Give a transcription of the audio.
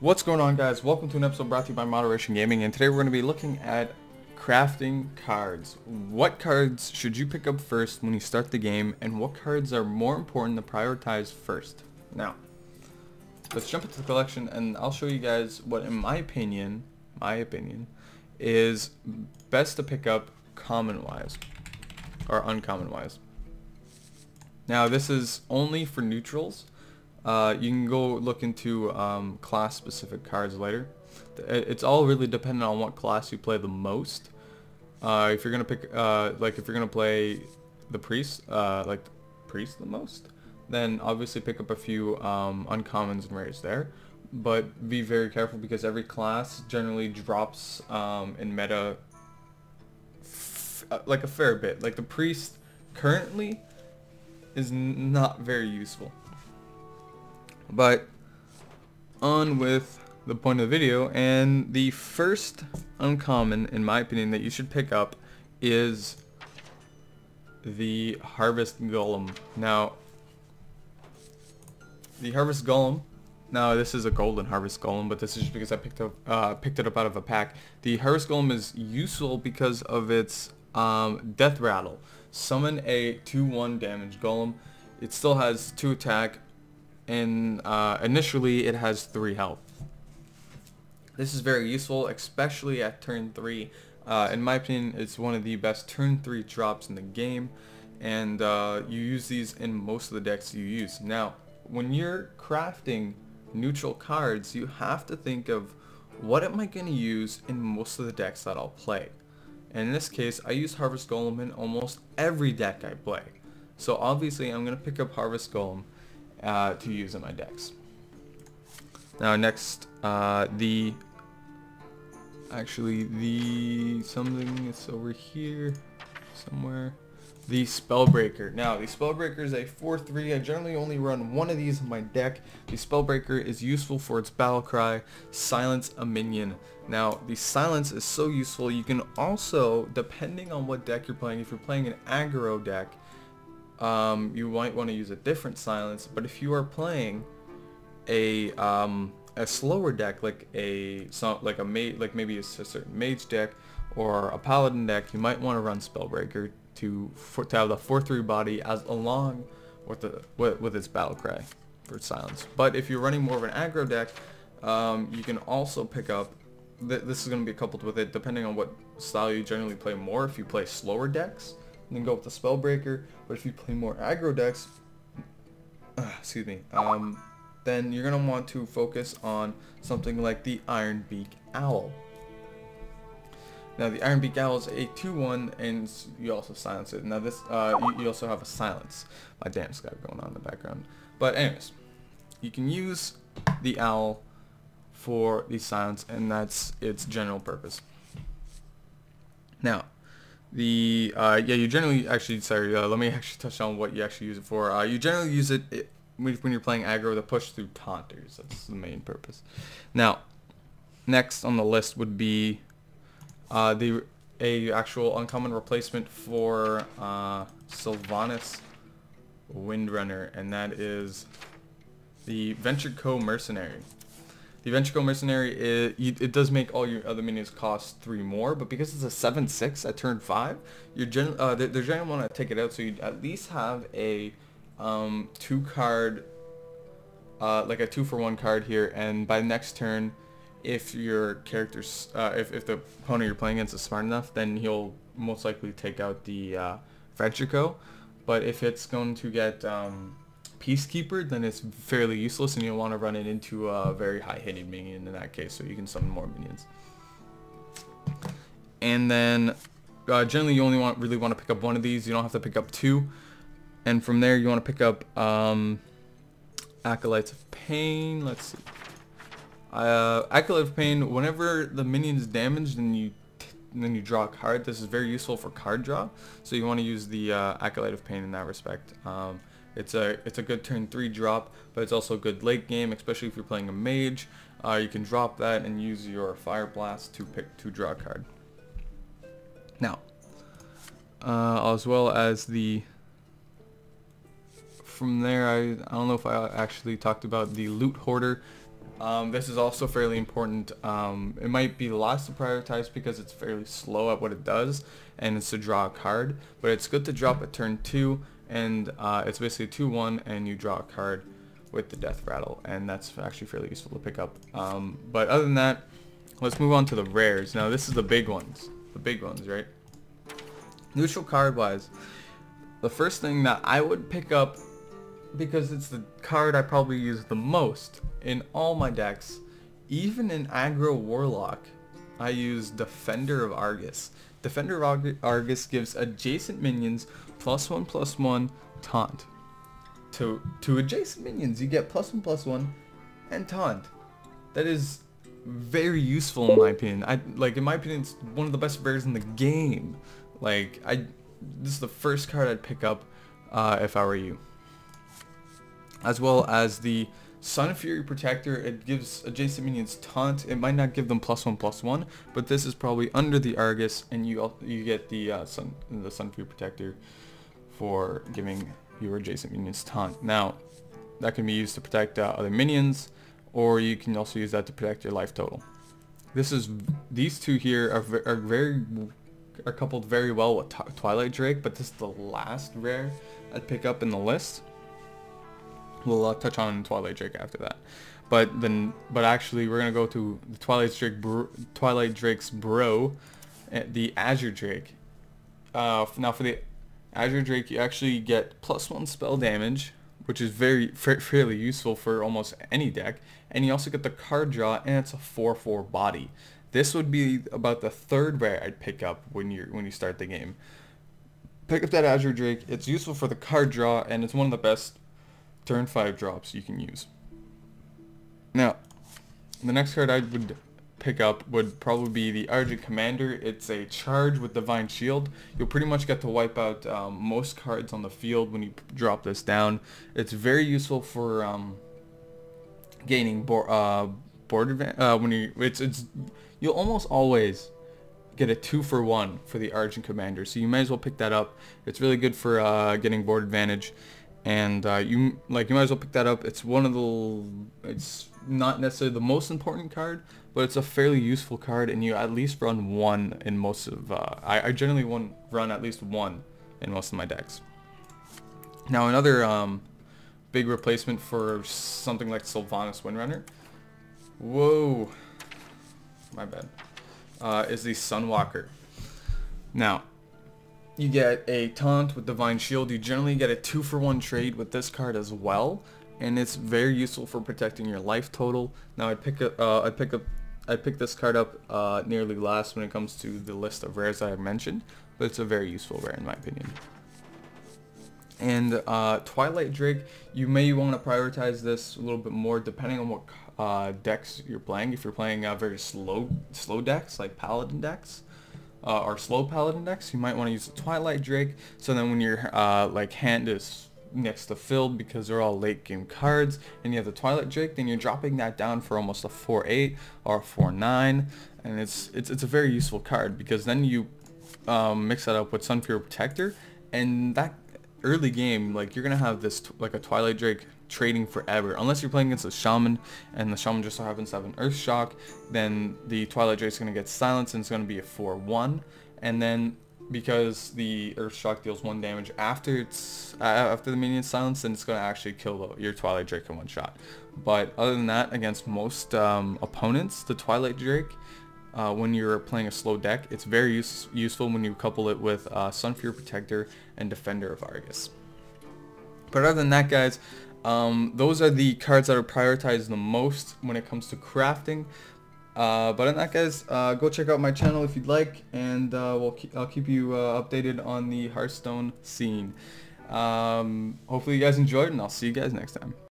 What's going on, guys? Welcome to an episode brought to you by Moderation Gaming, and today we're going to be looking at crafting cards. What cards should you pick up first when you start the game, and what cards are more important to prioritize first? Now, let's jump into the collection, and I'll show you guys what, in my opinion, is best to pick up common-wise, or uncommon-wise. Now, this is only for neutrals. You can go look into class-specific cards later. It's all really dependent on what class you play the most. If you're gonna pick, if you're gonna play the priest, the most, then obviously pick up a few uncommons and rares there. But be very careful because every class generally drops in meta like a fair bit. Like the priest currently is not very useful. But on with the point of the video, and the first uncommon, in my opinion, that you should pick up is the Harvest Golem. Now, the Harvest Golem, now this is a golden Harvest Golem, but this is just because I picked it up out of a pack. The Harvest Golem is useful because of its Death Rattle. Summon a 2/1 damage Golem. It still has 2 attack. And initially it has 3 health. This is very useful, especially at turn 3. In my opinion, it's one of the best turn 3 drops in the game, and you use these in most of the decks you use. Now, when you're crafting neutral cards, you have to think of what am I going to use in most of the decks that I'll play. And in this case, I use Harvest Golem in almost every deck I play. So obviously I'm going to pick up Harvest Golem to use in my decks. Now next, something is over here somewhere. The Spellbreaker. Now the Spellbreaker is a 4/3. I generally only run one of these in my deck. The Spellbreaker is useful for its battle cry, silence a minion. Now the silence is so useful. You can also, depending on what deck you're playing, if you're playing an aggro deck, you might want to use a different silence, but if you are playing a slower deck, like maybe a certain mage deck or a paladin deck, you might want to run Spellbreaker to have the 4/3 body as along with its battle cry for silence. But if you're running more of an aggro deck, you can also pick up. This is going to be coupled with it, depending on what style you generally play more. If you play slower decks, then go with the Spellbreaker. But if you play more aggro decks, then you're gonna want to focus on something like the Ironbeak Owl. Now the Ironbeak Owl is a 2/1, and you also silence it. Now this, you also have a silence. My damn Skype going on in the background. But anyways, you can use the owl for the silence, and that's its general purpose. Now, you generally let me actually touch on what you actually use it for. You generally use it when you're playing aggro to push through taunters. That's the main purpose. Now, next on the list would be a actual uncommon replacement for Sylvanas Windrunner, and that is the Venture Co. Mercenary. The Adventure Co. Mercenary, it does make all your other minions cost 3 more, but because it's a 7/6 at turn 5, they're generally want to take it out, so you at least have a 2-card, like a 2-for-1 card here, and by next turn, if your character's, if the opponent you're playing against is smart enough, then he'll most likely take out the Adventure Co. But if it's going to get Peacekeeper, then it's fairly useless, and you'll want to run it into a very high hitting minion in that case, so you can summon more minions. And then generally you only really want to pick up one of these. You don't have to pick up 2. And from there you want to pick up Acolytes of Pain. Let's see. Acolyte of Pain, whenever the minion is damaged and you draw a card, this is very useful for card draw, so you want to use the Acolyte of Pain in that respect. It's a good turn 3 drop, but it's also good late game, especially if you're playing a mage. You can drop that and use your Fire Blast to draw a card. Now, as well as from there, I don't know if I actually talked about the Loot Hoarder. This is also fairly important. It might be the last to prioritize because it's fairly slow at what it does, and it's to draw a card. But it's good to drop at turn 2, and it's basically 2-1, and you draw a card with the Death Rattle, and that's actually fairly useful to pick up. But other than that, let's move on to the rares. Now this is the big ones, right? Neutral card wise, the first thing that I would pick up, because it's the card I probably use the most in all my decks, even in aggro Warlock, I use Defender of Argus. Defender of Argus gives adjacent minions +1/+1 taunt. To adjacent minions, you get +1/+1 and taunt. That is very useful in my opinion. In my opinion, it's one of the best rares in the game. This is the first card I'd pick up if I were you. As well as the Sunfury Protector, it gives adjacent minions taunt. It might not give them +1/+1, but this is probably under the Argus, and you get the Sunfury Protector for giving your adjacent minions taunt. Now, that can be used to protect other minions, or you can also use that to protect your life total. These two here are coupled very well with Twilight Drake, but this is the last rare I'd pick up in the list. We'll touch on Twilight Drake after that, but actually we're gonna go to the Twilight Drake's bro, the Azure Drake. Now for the Azure Drake, you actually get +1 spell damage, which is fairly useful for almost any deck, and you also get the card draw, and it's a 4/4 body. This would be about the third rare I'd pick up when you start the game. Pick up that Azure Drake. It's useful for the card draw, and it's one of the best turn 5 drops you can use. Now, the next card I would pick up would probably be the Argent Commander. It's a charge with Divine Shield. You'll pretty much get to wipe out most cards on the field when you drop this down. It's very useful for gaining board advantage. You'll almost always get a 2-for-1 for the Argent Commander, so you might as well pick that up. It's really good for getting board advantage. And you might as well pick that up. It's it's not necessarily the most important card, but it's a fairly useful card, and you at least run one in most of I generally run at least one in most of my decks. Now another big replacement for something like Sylvanas Windrunner, my bad, is the Sunwalker. Now, you get a taunt with Divine Shield. You generally get a 2-for-1 trade with this card as well, and it's very useful for protecting your life total. Now I'd pick this card up nearly last when it comes to the list of rares I have mentioned, but it's a very useful rare in my opinion. And Twilight Drake, you may want to prioritize this a little bit more depending on what decks you're playing. If you're playing very slow decks like Paladin decks, or slow Paladin decks, you might want to use the Twilight Drake. So then when your hand is next to filled because they're all late game cards, and you have the Twilight Drake, then you're dropping that down for almost a 4/8 or a 4/9, and it's a very useful card because then you mix that up with Sunfury Protector, and that early game, you're gonna have this a Twilight Drake trading forever, unless you're playing against a Shaman, and the Shaman just so happens to have an Earth Shock. Then the Twilight Drake's gonna get silenced, and it's gonna be a 4/1, and then because the Earth Shock deals 1 damage after the minion's silenced, then it's gonna actually kill your Twilight Drake in 1 shot. But other than that, against most opponents, the Twilight Drake, when you're playing a slow deck, it's very useful when you couple it with Sunfury Protector and Defender of Argus. But other than that, guys, those are the cards that are prioritized the most when it comes to crafting. But other than that, guys, go check out my channel if you'd like, and I'll keep you updated on the Hearthstone scene. Hopefully you guys enjoyed, and I'll see you guys next time.